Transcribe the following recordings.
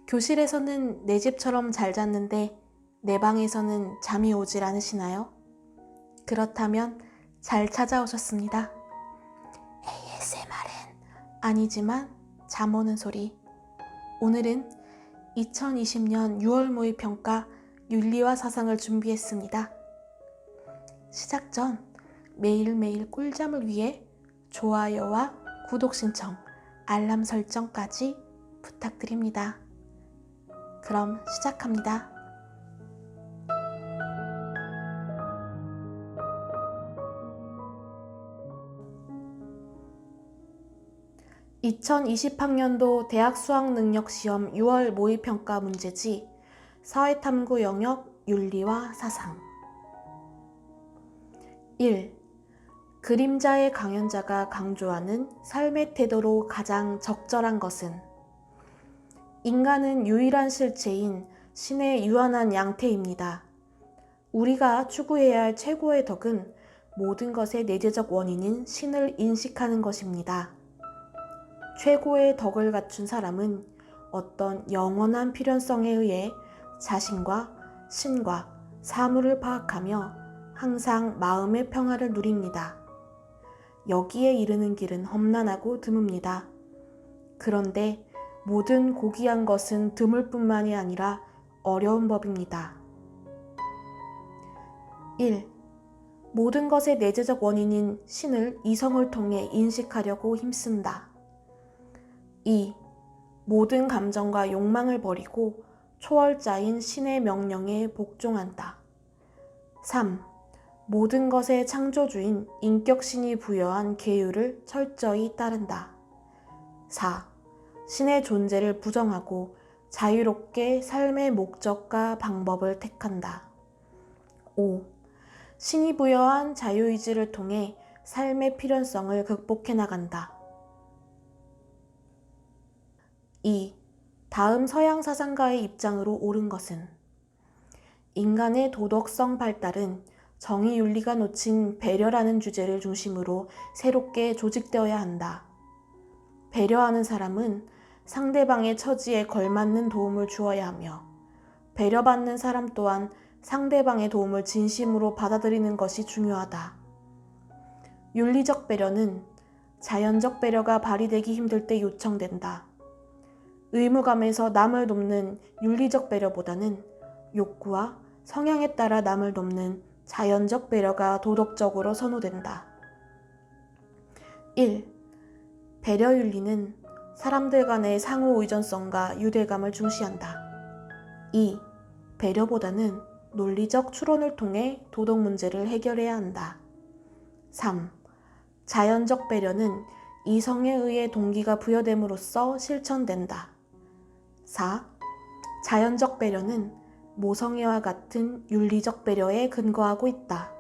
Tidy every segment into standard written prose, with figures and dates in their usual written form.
교실에서는 내 집처럼 잘 잤는데 내 방에서는 잠이 오질 않으시나요? 그렇다면 잘 찾아오셨습니다. ASMR은 아니지만 잠 오는 소리. 오늘은 2020년 6월 모의평가 윤리와 사상을 준비했습니다. 시작 전 매일매일 꿀잠을 위해 좋아요와 구독 신청, 알람 설정까지 부탁드립니다. 그럼 시작합니다. (2020학년도) 대학 수학능력시험 6월 모의평가 문제지 사회탐구 영역 윤리와 사상. 1. 그림자의 강연자가 강조하는 삶의 태도로 가장 적절한 것은? 인간은 유일한 실체인 신의 유한한 양태입니다. 우리가 추구해야 할 최고의 덕은 모든 것의 내재적 원인인 신을 인식하는 것입니다. 최고의 덕을 갖춘 사람은 어떤 영원한 필연성에 의해 자신과 신과 사물을 파악하며 항상 마음의 평화를 누립니다. 여기에 이르는 길은 험난하고 드뭅니다. 그런데 모든 고귀한 것은 드물 뿐만이 아니라 어려운 법입니다. 1. 모든 것의 내재적 원인인 신을 이성을 통해 인식하려고 힘쓴다. 2. 모든 감정과 욕망을 버리고 초월자인 신의 명령에 복종한다. 3. 모든 것의 창조주인 인격신이 부여한 계율을 철저히 따른다. 4. 신의 존재를 부정하고 자유롭게 삶의 목적과 방법을 택한다. 5. 신이 부여한 자유의지를 통해 삶의 필연성을 극복해 나간다. 2. 다음 서양 사상가의 입장으로 옳은 것은? 인간의 도덕성 발달은 정의 윤리가 놓친 배려라는 주제를 중심으로 새롭게 조직되어야 한다. 배려하는 사람은 상대방의 처지에 걸맞는 도움을 주어야 하며 배려받는 사람 또한 상대방의 도움을 진심으로 받아들이는 것이 중요하다. 윤리적 배려는 자연적 배려가 발휘되기 힘들 때 요청된다. 의무감에서 남을 돕는 윤리적 배려보다는 욕구와 성향에 따라 남을 돕는 자연적 배려가 도덕적으로 선호된다. 1. 배려 윤리는 사람들 간의 상호 의존성과 유대감을 중시한다. 2. 배려보다는 논리적 추론을 통해 도덕 문제를 해결해야 한다. 3. 자연적 배려는 이성에 의해 동기가 부여됨으로써 실천된다. 4. 자연적 배려는 모성애와 같은 윤리적 배려에 근거하고 있다.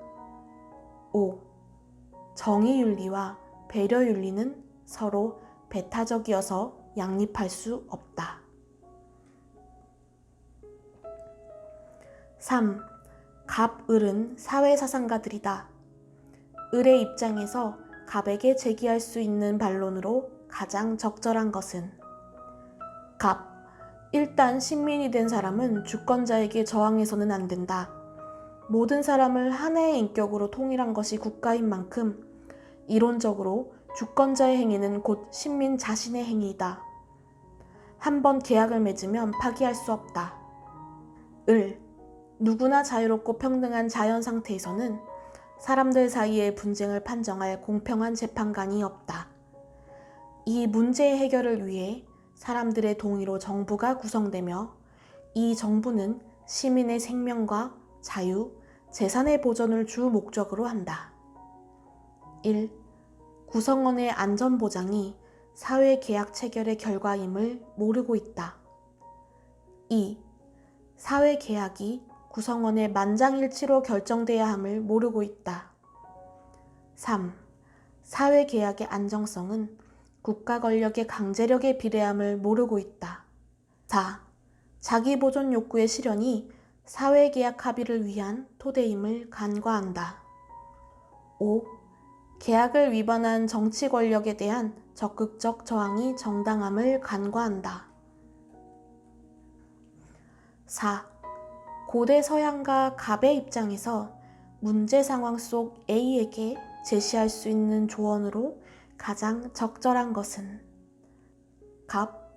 5. 정의 윤리와 배려 윤리는 서로 배타적이어서 양립할 수 없다. 3. 갑, 을은 사회사상가들이다. 을의 입장에서 갑에게 제기할 수 있는 반론으로 가장 적절한 것은? 갑, 일단 신민이 된 사람은 주권자에게 저항해서는 안 된다. 모든 사람을 하나의 인격으로 통일한 것이 국가인 만큼 이론적으로 주권자의 행위는 곧 신민 자신의 행위이다. 한번 계약을 맺으면 파기할 수 없다. 을, 누구나 자유롭고 평등한 자연 상태에서는 사람들 사이의 분쟁을 판정할 공평한 재판관이 없다. 이 문제의 해결을 위해 사람들의 동의로 정부가 구성되며 이 정부는 시민의 생명과 자유, 재산의 보존을 주 목적으로 한다. 1. 구성원의 안전보장이 사회계약 체결의 결과임을 모르고 있다. 2. 사회계약이 구성원의 만장일치로 결정돼야 함을 모르고 있다. 3. 사회계약의 안정성은 국가 권력의 강제력에 비례함을 모르고 있다. 4. 자기보존 욕구의 실현이 사회계약 합의를 위한 토대임을 간과한다. 5. 계약을 위반한 정치 권력에 대한 적극적 저항이 정당함을 간과한다. 4. 고대 서양과 갑의 입장에서 문제 상황 속 A에게 제시할 수 있는 조언으로 가장 적절한 것은 갑,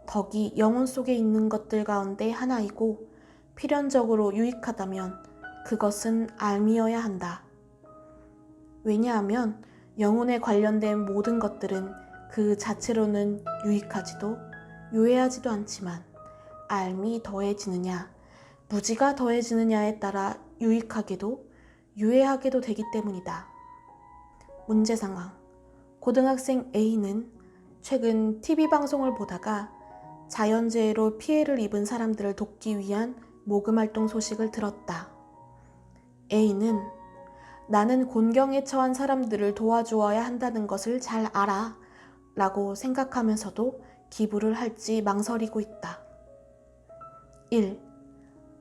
덕이 영혼 속에 있는 것들 가운데 하나이고 필연적으로 유익하다면 그것은 알미여야 한다. 왜냐하면 영혼에 관련된 모든 것들은 그 자체로는 유익하지도 유해하지도 않지만 알미 더해지느냐, 무지가 더해지느냐에 따라 유익하게도 유해하게도 되기 때문이다. 문제 상황. 고등학생 A는 최근 TV방송을 보다가 자연재해로 피해를 입은 사람들을 돕기 위한 모금활동 소식을 들었다. A는 나는 곤경에 처한 사람들을 도와주어야 한다는 것을 잘 알아 라고 생각하면서도 기부를 할지 망설이고 있다. 1.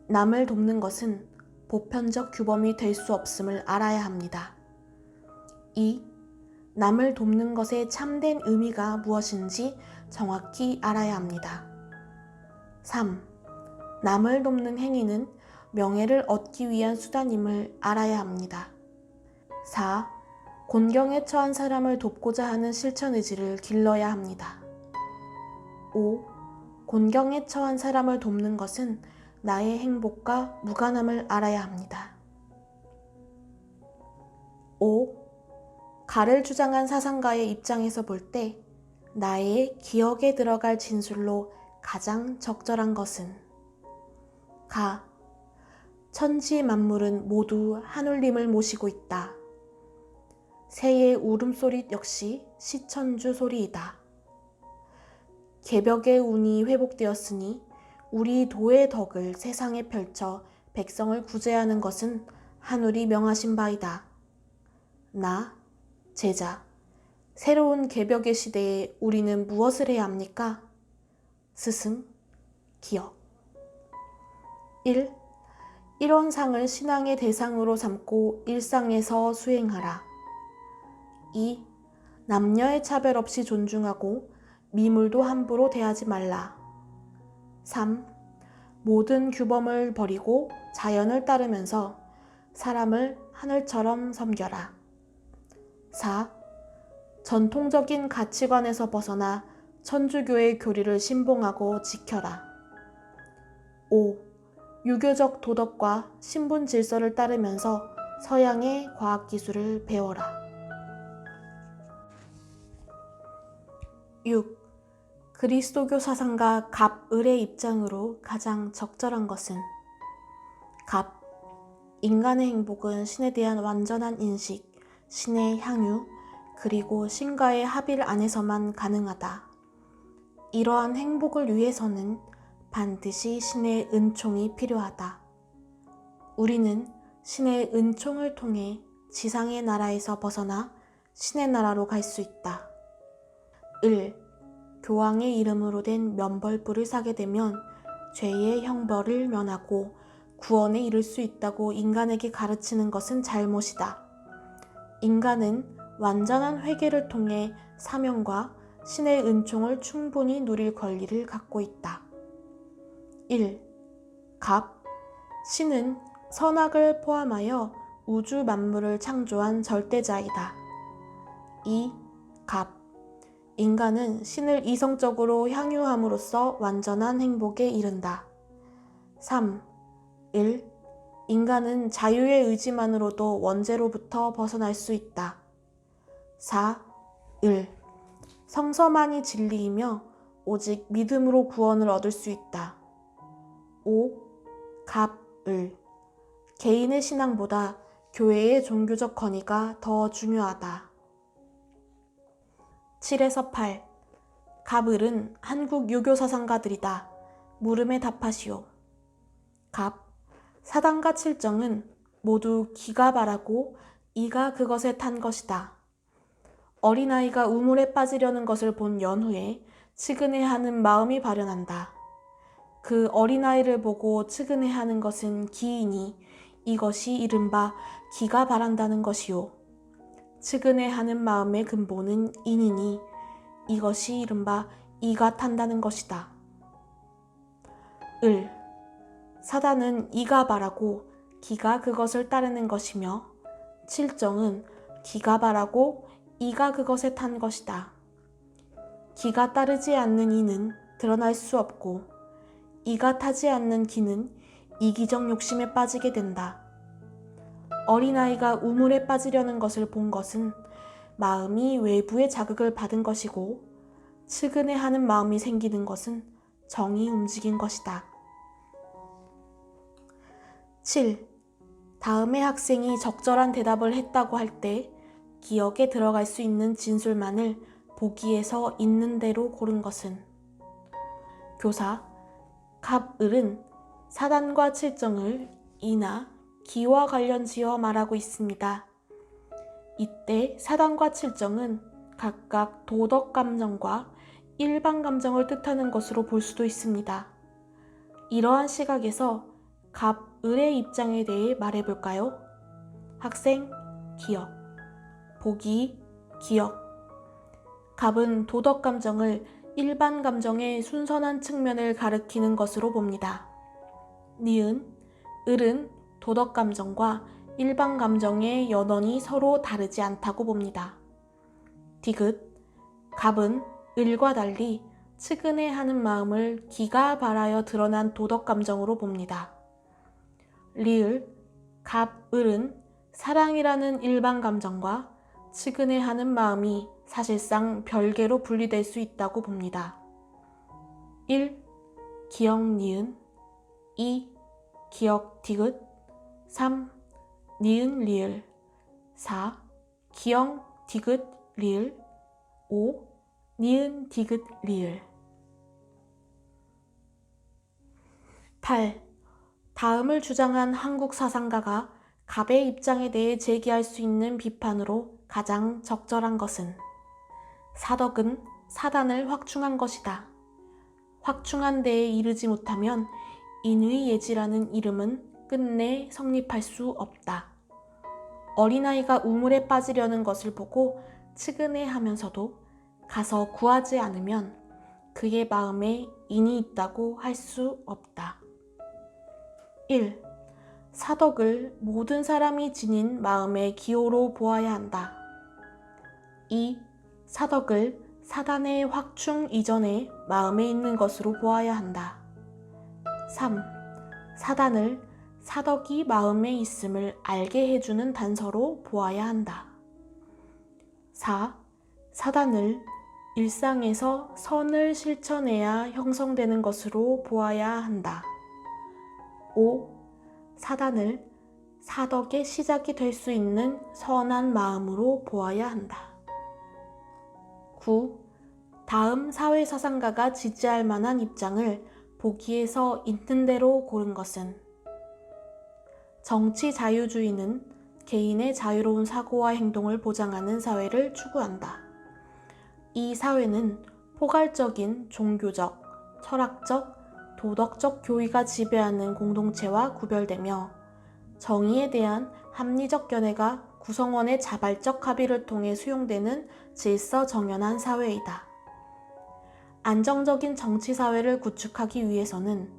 남을 돕는 것은 보편적 규범이 될 수 없음을 알아야 합니다. 2. 남을 돕는 것의 참된 의미가 무엇인지 정확히 알아야 합니다. 3. 남을 돕는 행위는 명예를 얻기 위한 수단임을 알아야 합니다. 4. 곤경에 처한 사람을 돕고자 하는 실천 의지를 길러야 합니다. 5. 곤경에 처한 사람을 돕는 것은 나의 행복과 무관함을 알아야 합니다. 5. 가를 주장한 사상가의 입장에서 볼 때 나의 기억에 들어갈 진술로 가장 적절한 것은 가. 천지 만물은 모두 하늘님을 모시고 있다. 새의 울음소리 역시 시천주 소리이다. 개벽의 운이 회복되었으니 우리 도의 덕을 세상에 펼쳐 백성을 구제하는 것은 하늘이 명하신 바이다. 나, 제자, 새로운 개벽의 시대에 우리는 무엇을 해야 합니까? 스승, 기억. 1. 일원상을 신앙의 대상으로 삼고 일상에서 수행하라. 2. 남녀의 차별 없이 존중하고 미물도 함부로 대하지 말라. 3. 모든 규범을 버리고 자연을 따르면서 사람을 하늘처럼 섬겨라. 4. 전통적인 가치관에서 벗어나 천주교의 교리를 신봉하고 지켜라. 5. 유교적 도덕과 신분 질서를 따르면서 서양의 과학기술을 배워라. 6. 그리스도교 사상가 갑을의 입장으로 가장 적절한 것은 갑. 인간의 행복은 신에 대한 완전한 인식, 신의 향유, 그리고 신과의 합일 안에서만 가능하다. 이러한 행복을 위해서는 반드시 신의 은총이 필요하다. 우리는 신의 은총을 통해 지상의 나라에서 벗어나 신의 나라로 갈 수 있다. 1. 교황의 이름으로 된 면벌부를 사게 되면 죄의 형벌을 면하고 구원에 이를 수 있다고 인간에게 가르치는 것은 잘못이다. 인간은 완전한 회개를 통해 사명과 신의 은총을 충분히 누릴 권리를 갖고 있다. 1. 갑. 신은 선악을 포함하여 우주 만물을 창조한 절대자이다. 2. 갑. 인간은 신을 이성적으로 향유함으로써 완전한 행복에 이른다. 3. 1. 인간은 자유의 의지만으로도 원죄로부터 벗어날 수 있다. 4. 1. 성서만이 진리이며 오직 믿음으로 구원을 얻을 수 있다. 5. 갑. 을. 개인의 신앙보다 교회의 종교적 권위가 더 중요하다. 7에서 8. 갑을은 한국 유교 사상가들이다. 물음에 답하시오. 갑. 사단과 칠정은 모두 기가 바라고 이가 그것에 탄 것이다. 어린아이가 우물에 빠지려는 것을 본 연후에 측은해하는 마음이 발현한다. 그 어린아이를 보고 측은해하는 것은 기이니 이것이 이른바 기가 바란다는 것이요. 측은해하는 마음의 근본은 인이니 이것이 이른바 이가 탄다는 것이다. 을. 사단은 이가 바라고 기가 그것을 따르는 것이며 칠정은 기가 바라고 이가 그것에 탄 것이다. 기가 따르지 않는 이는 드러날 수 없고 이가 타지 않는 기는 이기적 욕심에 빠지게 된다. 어린아이가 우물에 빠지려는 것을 본 것은 마음이 외부의 자극을 받은 것이고 측은해하는 마음이 생기는 것은 정이 움직인 것이다. 7. 다음에 학생이 적절한 대답을 했다고 할 때 기억에 들어갈 수 있는 진술만을 보기에서 있는 대로 고른 것은 교사, 갑을은 사단과 칠정을 이나 기와 관련지어 말하고 있습니다. 이때 사단과 칠정은 각각 도덕 감정과 일반 감정을 뜻하는 것으로 볼 수도 있습니다. 이러한 시각에서 갑을의 입장에 대해 말해볼까요? 학생, 기억. 보기, 기억. 갑은 도덕 감정을 일반 감정의 순선한 측면을 가리키는 것으로 봅니다. 니은, 을은 도덕 감정과 일반 감정의 연원이 서로 다르지 않다고 봅니다. 디귿, 갑은 을과 달리 측은해하는 마음을 기가 바라여 드러난 도덕 감정으로 봅니다. 리을, 갑, 을은 사랑이라는 일반 감정과 측은해하는 마음이 사실상 별개로 분리될 수 있다고 봅니다. 1. 기억 니은 2. 기억 디귿 3. 니은 리을 4. 기억 디귿 리을 5. 니은 디귿 리을 8. 다음을 주장한 한국 사상가가 갑의 입장에 대해 제기할 수 있는 비판으로 가장 적절한 것은 사덕은 사단을 확충한 것이다. 확충한 데에 이르지 못하면 인의예지라는 이름은 끝내 성립할 수 없다. 어린아이가 우물에 빠지려는 것을 보고 측은해하면서도 가서 구하지 않으면 그의 마음에 인이 있다고 할 수 없다. 1. 사덕을 모든 사람이 지닌 마음의 기호로 보아야 한다. 2. 사덕을 사단의 확충 이전에 마음에 있는 것으로 보아야 한다. 3. 사단을 사덕이 마음에 있음을 알게 해주는 단서로 보아야 한다. 4. 사단을 일상에서 선을 실천해야 형성되는 것으로 보아야 한다. 5. 사단을 사덕의 시작이 될 수 있는 선한 마음으로 보아야 한다. 9. 다음 사회사상가가 지지할 만한 입장을 보기에서 있는 대로 고른 것은 정치 자유주의는 개인의 자유로운 사고와 행동을 보장하는 사회를 추구한다. 이 사회는 포괄적인 종교적, 철학적, 도덕적 교의가 지배하는 공동체와 구별되며 정의에 대한 합리적 견해가 구성원의 자발적 합의를 통해 수용되는 질서정연한 사회이다. 안정적인 정치사회를 구축하기 위해서는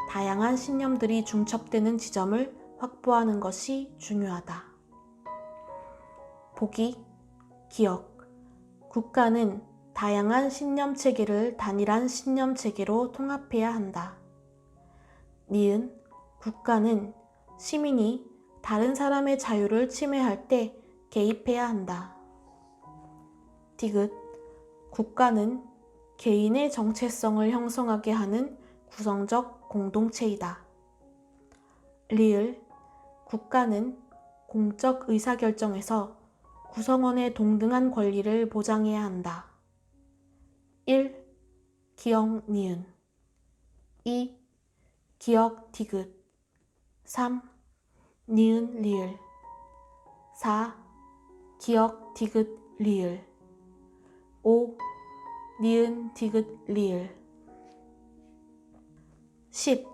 다양한 신념들이 중첩되는 지점을 확보하는 것이 중요하다. 보기, 기억. 국가는 다양한 신념 체계를 단일한 신념 체계로 통합해야 한다. 니은, 국가는 시민이 다른 사람의 자유를 침해할 때 개입해야 한다. 디귿, 국가는 개인의 정체성을 형성하게 하는 구성적 공동체이다. 리을, 국가는 공적 의사결정에서 구성원의 동등한 권리를 보장해야 한다. 1. 기억 니은 2. 기억 디귿 3. 니은 리을 4. 기억 디귿 리을 5. 니은 디귿 리을 10.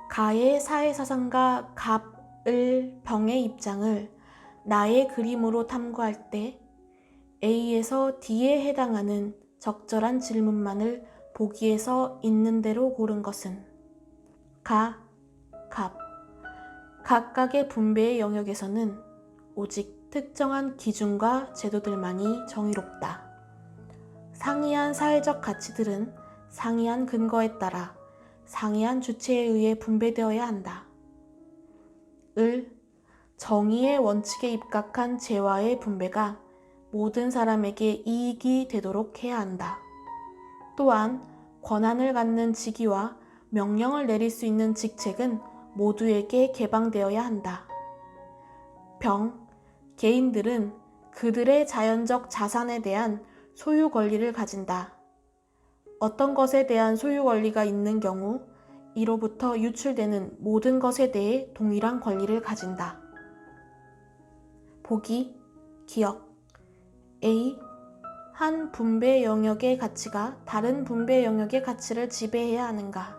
가의 사회사상가 갑을 병의 입장을 나의 그림으로 탐구할 때 A에서 D에 해당하는 적절한 질문만을 보기에서 있는 대로 고른 것은 가, 갑. 각각의 분배의 영역에서는 오직 특정한 기준과 제도들만이 정의롭다. 상이한 사회적 가치들은 상이한 근거에 따라 상이한 주체에 의해 분배되어야 한다. 을. 정의의 원칙에 입각한 재화의 분배가 모든 사람에게 이익이 되도록 해야 한다. 또한 권한을 갖는 직위와 명령을 내릴 수 있는 직책은 모두에게 개방되어야 한다. 병. 개인들은 그들의 자연적 자산에 대한 소유 권리를 가진다. 어떤 것에 대한 소유 권리가 있는 경우 이로부터 유출되는 모든 것에 대해 동일한 권리를 가진다. 보기, 기억. A. 한 분배 영역의 가치가 다른 분배 영역의 가치를 지배해야 하는가?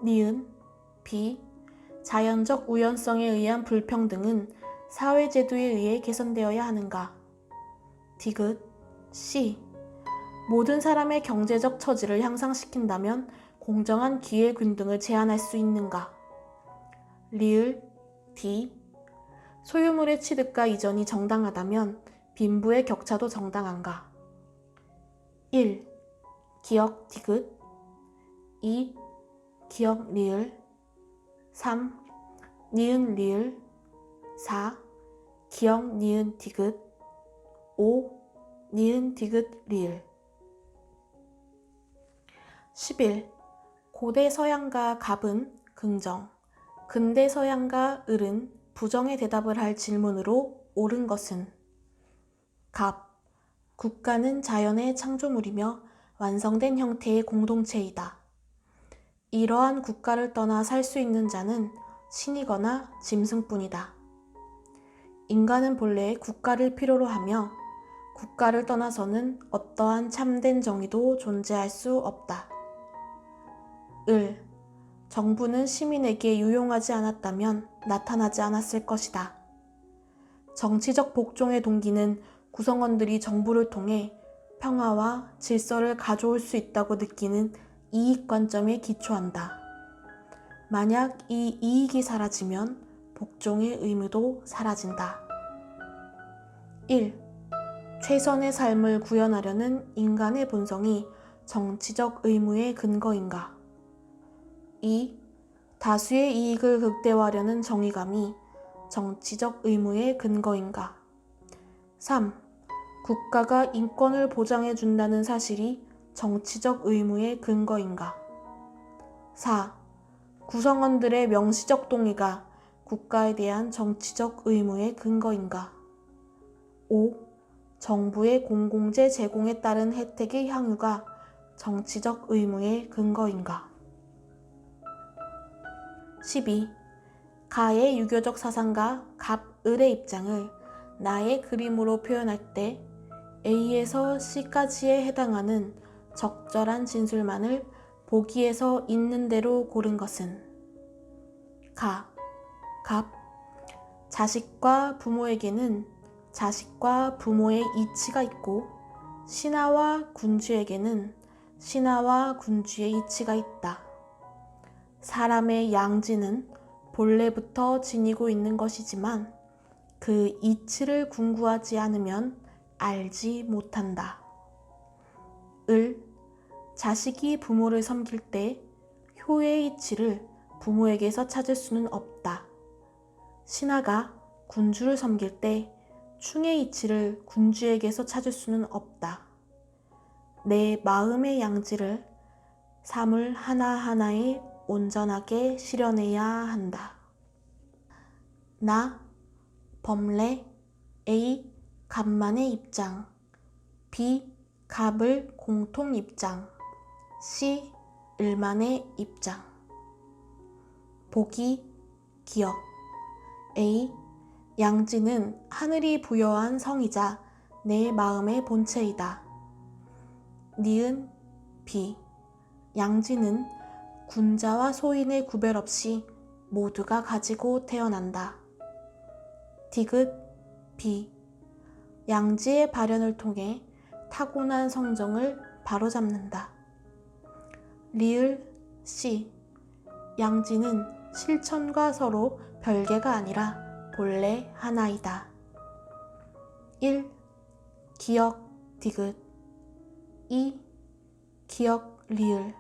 니은. B. 자연적 우연성에 의한 불평등은 사회제도에 의해 개선되어야 하는가? 디귿. C. 모든 사람의 경제적 처지를 향상시킨다면 공정한 기회균등을 제한할 수 있는가? 리을. D. 소유물의 취득과 이전이 정당하다면 빈부의 격차도 정당한가? 1. 기억 디귿. 2. 기억 리을. 3. 니은 리을. 4. 기억 니은 디귿. 5. 니은 디귿 리을. 11. 고대 서양과 갑은 긍정, 근대 서양과 을은 부정의 대답을 할 질문으로 옳은 것은 갑. 국가는 자연의 창조물이며 완성된 형태의 공동체이다. 이러한 국가를 떠나 살 수 있는 자는 신이거나 짐승뿐이다. 인간은 본래 국가를 필요로 하며 국가를 떠나서는 어떠한 참된 정의도 존재할 수 없다. 을. 정부는 시민에게 유용하지 않았다면 나타나지 않았을 것이다. 정치적 복종의 동기는 구성원들이 정부를 통해 평화와 질서를 가져올 수 있다고 느끼는 이익관점에 기초한다. 만약 이 이익이 사라지면 복종의 의무도 사라진다. 1. 최선의 삶을 구현하려는 인간의 본성이 정치적 의무의 근거인가? 2. 다수의 이익을 극대화하려는 정의감이 정치적 의무의 근거인가? 3. 국가가 인권을 보장해 준다는 사실이 정치적 의무의 근거인가? 4. 구성원들의 명시적 동의가 국가에 대한 정치적 의무의 근거인가? 5. 정부의 공공재 제공에 따른 혜택의 향유가 정치적 의무의 근거인가? 12. 가의 유교적 사상과 갑을의 입장을 나의 그림으로 표현할 때 A에서 C까지에 해당하는 적절한 진술만을 보기에서 있는 대로 고른 것은 가, 갑. 자식과 부모에게는 자식과 부모의 이치가 있고 신하와 군주에게는 신하와 군주의 이치가 있다. 사람의 양지는 본래부터 지니고 있는 것이지만 그 이치를 궁구하지 않으면 알지 못한다. 을. 자식이 부모를 섬길 때 효의 이치를 부모에게서 찾을 수는 없다. 신하가 군주를 섬길 때 충의 이치를 군주에게서 찾을 수는 없다. 내 마음의 양지를 사물 하나하나에 온전하게 실현해야 한다. 나, 범례, A, 갑만의 입장, B, 갑을 공통 입장, C, 을만의 입장. 보기, 기억. A. 양지는 하늘이 부여한 성이자 내 마음의 본체이다. 니은 B. 양지는 군자와 소인의 구별 없이 모두가 가지고 태어난다. 디귿 B. 양지의 발현을 통해 타고난 성정을 바로잡는다. 리을 C. 양지는 실천과 서로 별개가 아니라 본래 하나이다. 1. 기역 디귿 2. 기역 리을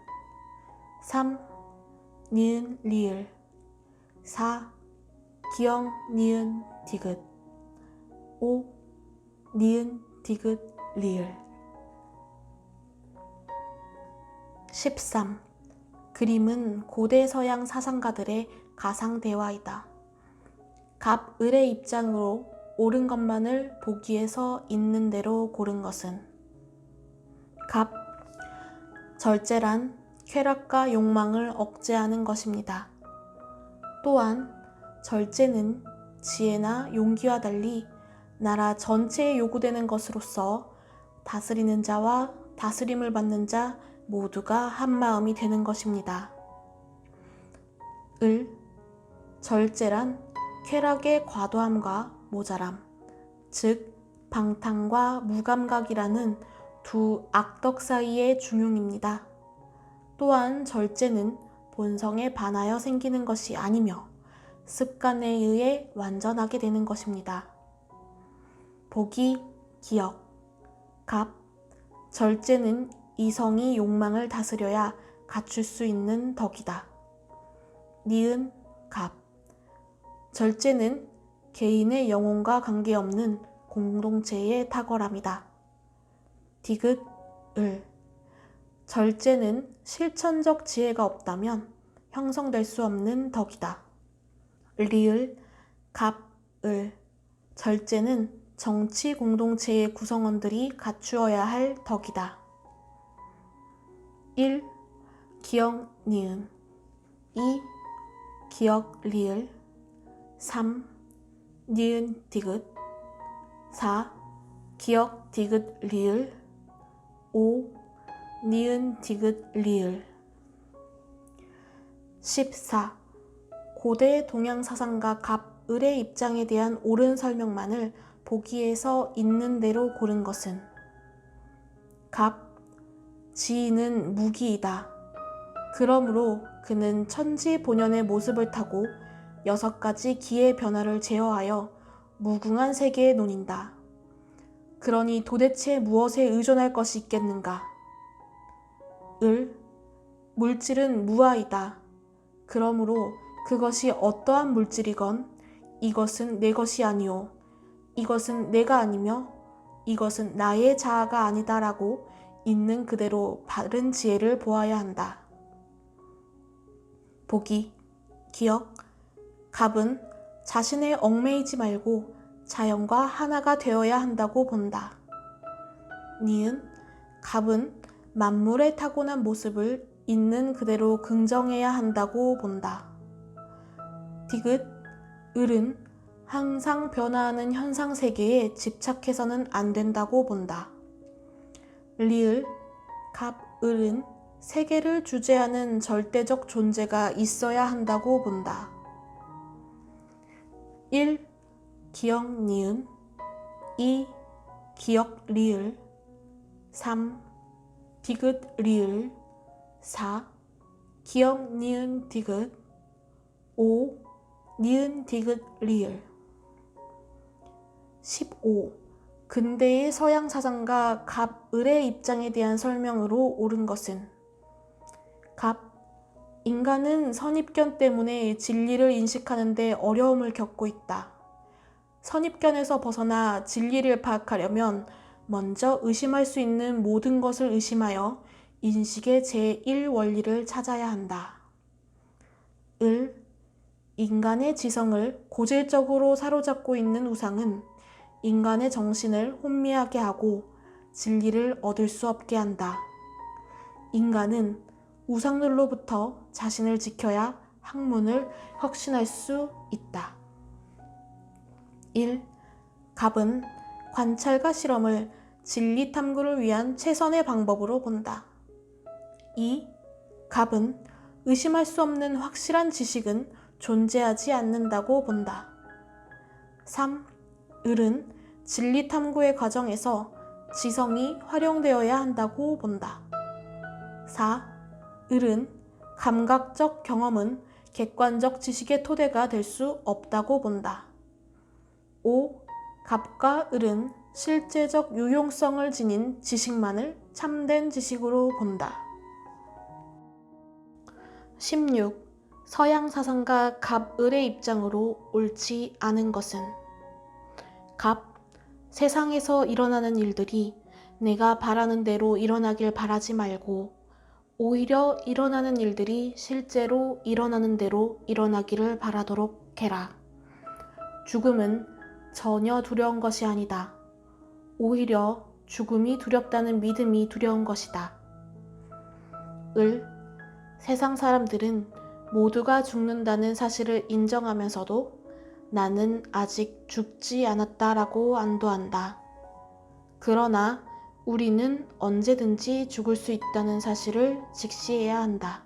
3. 니은 리을 4. 기역 니은 디귿 5. 니은 디귿 리을 13. 그림은 고대 서양 사상가들의 가상대화이다. 갑, 을의 입장으로 옳은 것만을 보기에서 있는 대로 고른 것은 갑, 절제란 쾌락과 욕망을 억제하는 것입니다. 또한 절제는 지혜나 용기와 달리 나라 전체에 요구되는 것으로서 다스리는 자와 다스림을 받는 자 모두가 한마음이 되는 것입니다. 을, 절제란 쾌락의 과도함과 모자람, 즉 방탕과 무감각이라는 두 악덕 사이의 중용입니다. 또한 절제는 본성에 반하여 생기는 것이 아니며 습관에 의해 완전하게 되는 것입니다. 보기, 기역, 갑, 절제는 이성이 욕망을 다스려야 갖출 수 있는 덕이다. 니은, 갑, 절제는 개인의 영혼과 관계없는 공동체의 탁월함이다. 디귿, 을, 절제는 실천적 지혜가 없다면 형성될 수 없는 덕이다. 리을, 갑, 을, 절제는 정치 공동체의 구성원들이 갖추어야 할 덕이다. 1. 기역 니은 2. 기역 리을 3. 니은 디귿 4. 기역 디귿 리을 5. 니은 디귿 리을 14. 고대 동양 사상가 갑, 을의 입장에 대한 옳은 설명만을 보기에서 있는 대로 고른 것은 갑, 지인은 무기이다. 그러므로 그는 천지본연의 모습을 타고 6가지 기의 변화를 제어하여 무궁한 세계에 논인다. 그러니 도대체 무엇에 의존할 것이 있겠는가? 을, 물질은 무아이다. 그러므로 그것이 어떠한 물질이건 이것은 내 것이 아니오, 이것은 내가 아니며 이것은 나의 자아가 아니다라고 있는 그대로 바른 지혜를 보아야 한다. 보기, 기역, 갑은 자신에 얽매이지 말고 자연과 하나가 되어야 한다고 본다. 니은, 갑은 만물의 타고난 모습을 있는 그대로 긍정해야 한다고 본다. 디귿, 을은 항상 변화하는 현상 세계에 집착해서는 안 된다고 본다. 리을, 갑, 을은 세계를 주재하는 절대적 존재가 있어야 한다고 본다. 1. 기역 니은 2. 기역 리을 3. 디귿 리을 4. 기역 니은 디귿 5. 니은 디귿 리을 15. 근대의 서양 사상가 갑, 을의 입장에 대한 설명으로 옳은 것은 갑, 인간은 선입견 때문에 진리를 인식하는 데 어려움을 겪고 있다. 선입견에서 벗어나 진리를 파악하려면 먼저 의심할 수 있는 모든 것을 의심하여 인식의 제1원리를 찾아야 한다. 을, 인간의 지성을 고질적으로 사로잡고 있는 우상은 인간의 정신을 혼미하게 하고 진리를 얻을 수 없게 한다. 인간은 우상들로부터 자신을 지켜야 학문을 혁신할 수 있다. 1. 갑은 관찰과 실험을 진리 탐구를 위한 최선의 방법으로 본다. 2. 갑은 의심할 수 없는 확실한 지식은 존재하지 않는다고 본다. 3. 을은 진리 탐구의 과정에서 지성이 활용되어야 한다고 본다. 4. 을은 감각적 경험은 객관적 지식의 토대가 될 수 없다고 본다. 5. 갑과 을은 실제적 유용성을 지닌 지식만을 참된 지식으로 본다. 16. 서양 사상가 갑을의 입장으로 옳지 않은 것은 갑, 세상에서 일어나는 일들이 내가 바라는 대로 일어나길 바라지 말고 오히려 일어나는 일들이 실제로 일어나는 대로 일어나기를 바라도록 해라. 죽음은 전혀 두려운 것이 아니다. 오히려 죽음이 두렵다는 믿음이 두려운 것이다. 을, 세상 사람들은 모두가 죽는다는 사실을 인정하면서도 나는 아직 죽지 않았다라고 안도한다. 그러나 우리는 언제든지 죽을 수 있다는 사실을 직시해야 한다.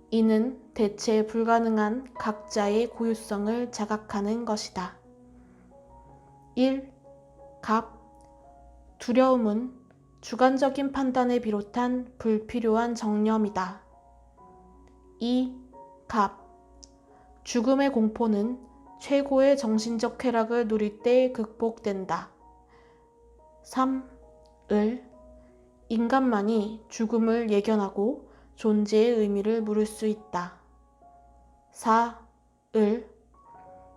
이는 대체 불가능한 각자의 고유성을 자각하는 것이다. 1. 갑. 두려움은 주관적인 판단을 비롯한 불필요한 정념이다. 2. 갑. 죽음의 공포는 최고의 정신적 쾌락을 누릴 때 극복된다. 3. 을. 인간만이 죽음을 예견하고 존재의 의미를 물을 수 있다. 4. 을.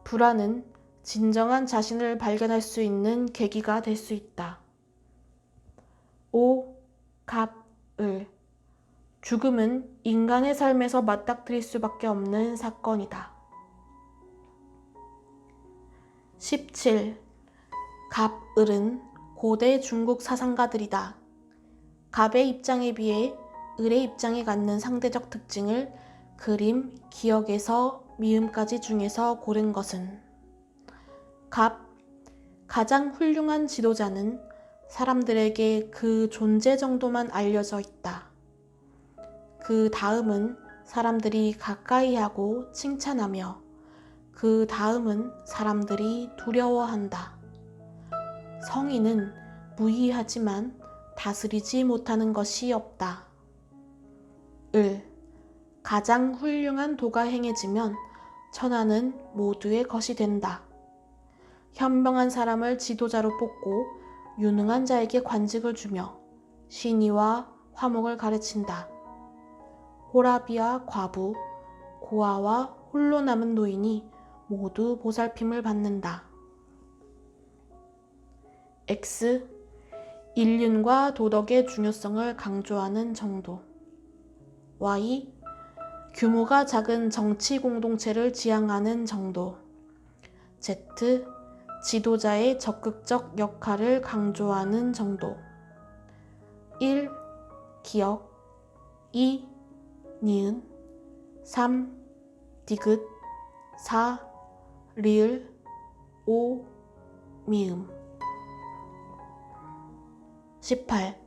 불안은 진정한 자신을 발견할 수 있는 계기가 될 수 있다. 5. 갑. 을. 죽음은 인간의 삶에서 맞닥뜨릴 수밖에 없는 사건이다. 17. 갑, 을은 고대 중국 사상가들이다. 갑의 입장에 비해 을의 입장이 갖는 상대적 특징을 그림, 기억에서 미음까지 중에서 고른 것은 갑, 가장 훌륭한 지도자는 사람들에게 그 존재 정도만 알려져 있다. 그 다음은 사람들이 가까이하고 칭찬하며 그 다음은 사람들이 두려워한다. 성인은 무의하지만 다스리지 못하는 것이 없다. 을. 가장 훌륭한 도가 행해지면 천하는 모두의 것이 된다. 현명한 사람을 지도자로 뽑고 유능한 자에게 관직을 주며 신의와 화목을 가르친다. 호라비와 과부, 고아와 홀로 남은 노인이 모두 보살핌을 받는다. X. 인륜과 도덕의 중요성을 강조하는 정도. Y. 규모가 작은 정치 공동체를 지향하는 정도. Z. 지도자의 적극적 역할을 강조하는 정도. 1. 기억. 2. 니은. 3. 디귿. 4. 리을. 5. 미음. 18.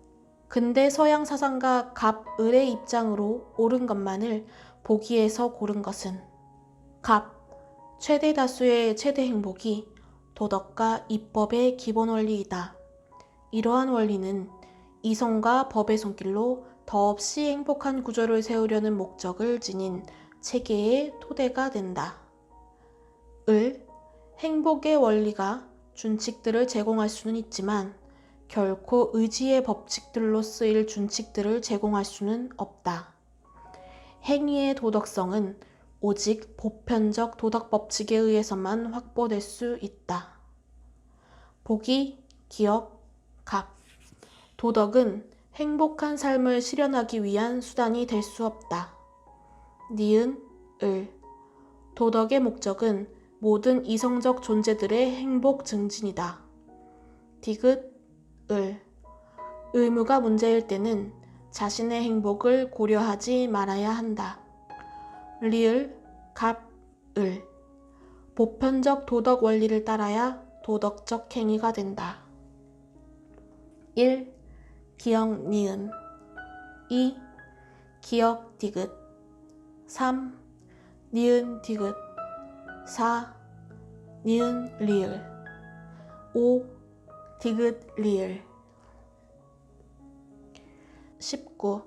근대 서양 사상가 갑, 을의 입장으로 옳은 것만을 보기에서 고른 것은 갑, 최대 다수의 최대 행복이 도덕과 입법의 기본 원리이다. 이러한 원리는 이성과 법의 손길로 더없이 행복한 구조를 세우려는 목적을 지닌 체계의 토대가 된다. 을, 행복의 원리가 준칙들을 제공할 수는 있지만 결코 의지의 법칙들로 쓰일 준칙들을 제공할 수는 없다. 행위의 도덕성은 오직 보편적 도덕 법칙에 의해서만 확보될 수 있다. 보기, 기억, 갑. 도덕은 행복한 삶을 실현하기 위한 수단이 될 수 없다. 니은, 을. 도덕의 목적은 모든 이성적 존재들의 행복 증진이다. 디귿, 을. 의무가 문제일 때는 자신의 행복을 고려하지 말아야 한다. 리을, 갑, 을. 보편적 도덕 원리를 따라야 도덕적 행위가 된다. 1. 기억, 니은. 2. 기억, 디귿. 3. 니은, 디귿. 4. 니은, 리을. 5. 디귿, 리을. 19.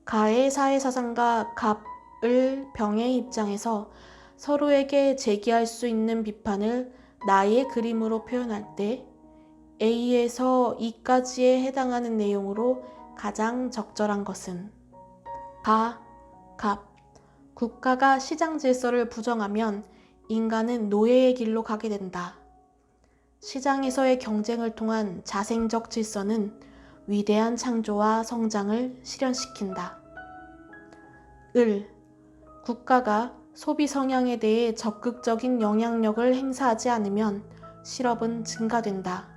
가의 사회사상가 갑, 을 병의 입장에서 서로에게 제기할 수 있는 비판을 나의 그림으로 표현할 때 A에서 E까지에 해당하는 내용으로 가장 적절한 것은 갑. 국가가 시장 질서를 부정하면 인간은 노예의 길로 가게 된다. 시장에서의 경쟁을 통한 자생적 질서는 위대한 창조와 성장을 실현시킨다. 국가가 소비 성향에 대해 적극적인 영향력을 행사하지 않으면 실업은 증가된다.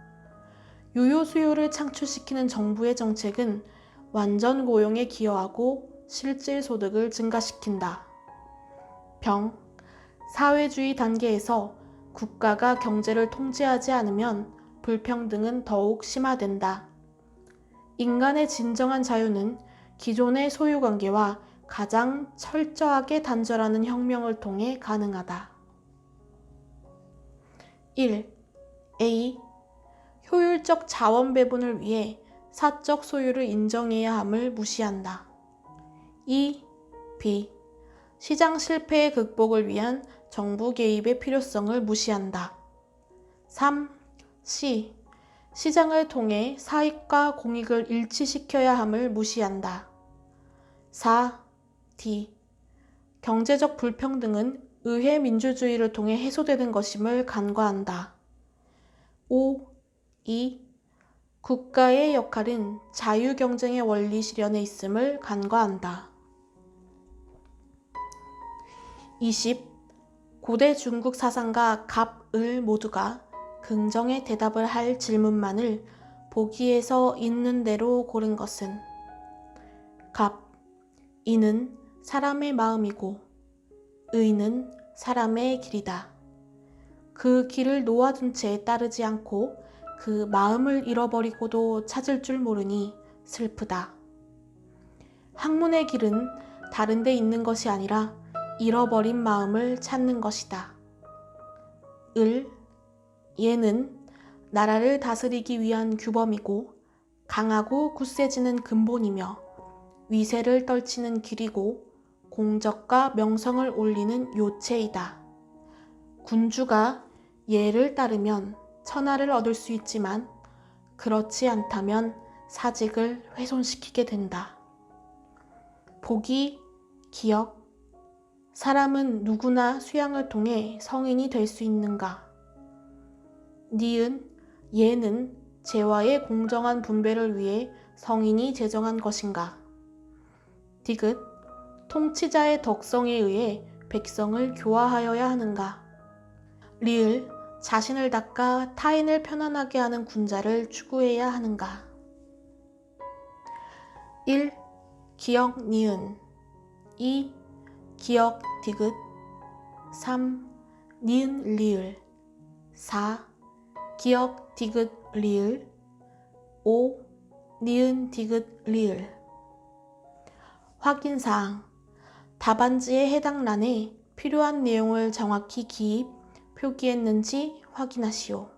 유효 수요를 창출시키는 정부의 정책은 완전 고용에 기여하고 실질 소득을 증가시킨다. 사회주의 단계에서 국가가 경제를 통제하지 않으면 불평등은 더욱 심화된다. 인간의 진정한 자유는 기존의 소유관계와 가장 철저하게 단절하는 혁명을 통해 가능하다. 1. 효율적 자원 배분을 위해 사적 소유를 인정해야 함을 무시한다. 2. 시장 실패의 극복을 위한 정부 개입의 필요성을 무시한다. 3. 시장을 통해 사익과 공익을 일치시켜야 함을 무시한다. 4. 경제적 불평등은 의회 민주주의를 통해 해소되는 것임을 간과한다. 5. 국가의 역할은 자유경쟁의 원리 실현에 있음을 간과한다. 20. 고대 중국 사상가 갑을 모두가 긍정의 대답을 할 질문만을 보기에서 있는 대로 고른 것은 이는 사람의 마음이고 의는 사람의 길이다. 그 길을 놓아둔 채 따르지 않고 그 마음을 잃어버리고도 찾을 줄 모르니 슬프다. 학문의 길은 다른 데 있는 것이 아니라 잃어버린 마음을 찾는 것이다. 얘는 나라를 다스리기 위한 규범이고 강하고 굳세지는 근본이며 위세를 떨치는 길이고 공적과 명성을 올리는 요체이다. 군주가 얘를 따르면 천하를 얻을 수 있지만 그렇지 않다면 사직을 훼손시키게 된다. 보기, 기억. 사람은 누구나 수양을 통해 성인이 될 수 있는가? 니은, 얘는 재화의 공정한 분배를 위해 성인이 제정한 것인가? 디귿, 통치자의 덕성에 의해 백성을 교화하여야 하는가? 리을, 자신을 닦아 타인을 편안하게 하는 군자를 추구해야 하는가? 1. 기역 니은 2. 기역 디귿 3. 니은 리을 4. 기역 디귿 리을 5. 니은 디귿 리을 확인사항 답안지의 해당 란에 필요한 내용을 정확히 기입, 표기했는지 확인하시오.